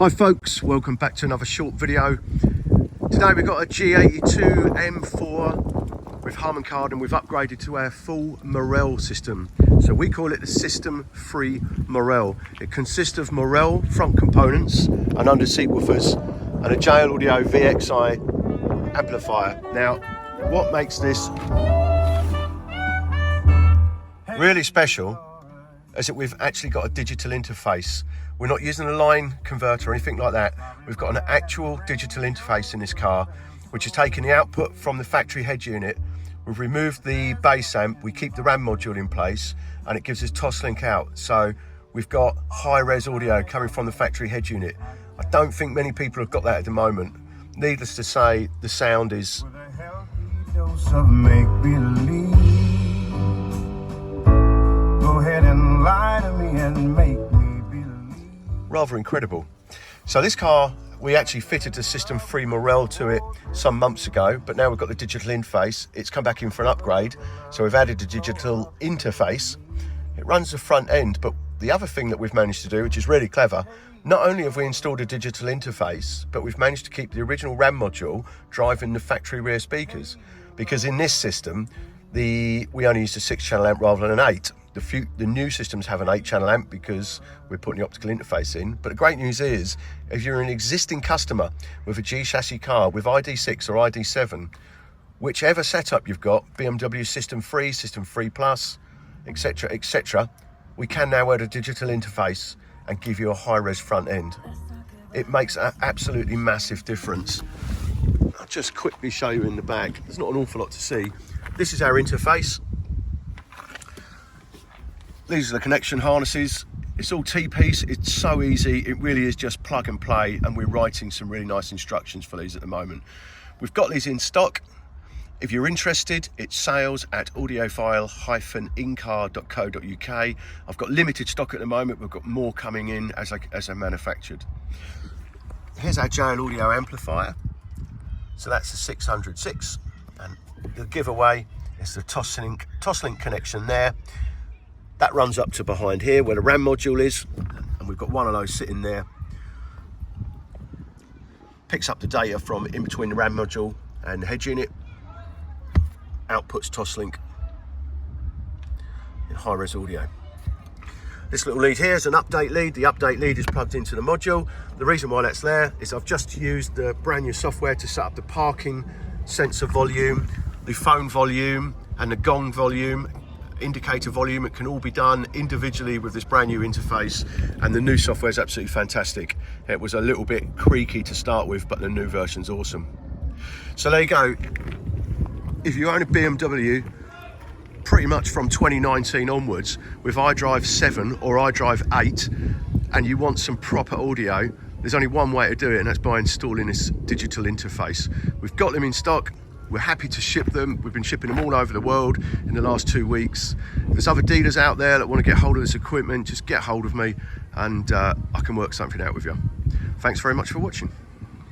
Hi folks, welcome back to another short video. Today we've got a G82 M4 with Harman Kardon, and we've upgraded to our full Morel system. So we call it the System 3 Morel. It consists of Morel front components, an under-seat woofers, and a JL Audio VXI amplifier. Now, what makes this really special is that we've actually got a digital interface. We're not using a line converter or anything like that. We've got an actual digital interface in this car, which has taken the output from the factory head unit. We've removed the bass amp, we keep the RAM module in place, and it gives us Toslink out. So we've got high-res audio coming from the factory head unit. I don't think many people have got that at the moment. Needless to say, the sound is rather incredible. So this car, we actually fitted the System 3 Morel to it some months ago, but now we've got the digital interface. It's come back in for an upgrade, so we've added a digital interface. It runs the front end, but the other thing that we've managed to do, which is really clever, not only have we installed a digital interface, but we've managed to keep the original RAM module driving the factory rear speakers, because in this system we only used a 6-channel amp rather than an 8. The new systems have an 8-channel amp because we're putting the optical interface in. But the great news is, if you're an existing customer with a G chassis car with ID6 or ID7, whichever setup you've got, BMW System 3, System 3 Plus, etc., etc., we can now add a digital interface and give you a high-res front end. It makes an absolutely massive difference. I'll just quickly show you in the back. There's not an awful lot to see. This is our interface. These are the connection harnesses. It's all T-piece. It's so easy. It really is just plug and play, and we're writing some really nice instructions for these at the moment. We've got these in stock. If you're interested, it's sales at Audiofile-Incar.co.uk. I've got limited stock at the moment. We've got more coming in as they're manufactured. Here's our JL Audio amplifier. So that's the 606, and the giveaway is the Toslink connection there. That runs up to behind here where the RAM module is, and we've got one of those sitting there. Picks up the data from in between the RAM module and the head unit, outputs Toslink in high-res audio. This little lead here is an update lead. The update lead is plugged into the module. The reason why that's there is I've just used the brand new software to set up the parking sensor volume, the phone volume, and the gong volume, indicator volume. It can all be done individually with this brand new interface, and the new software is absolutely fantastic. It was a little bit creaky to start with, but the new version's awesome. So there you go. If you own a BMW, pretty much from 2019 onwards, with iDrive 7 or iDrive 8, and you want some proper audio, there's only one way to do it, and that's by installing this digital interface. We've got them in stock. We're happy to ship them. We've been shipping them all over the world in the last 2 weeks. If there's other dealers out there that want to get hold of this equipment, just get hold of me, and I can work something out with you. Thanks very much for watching.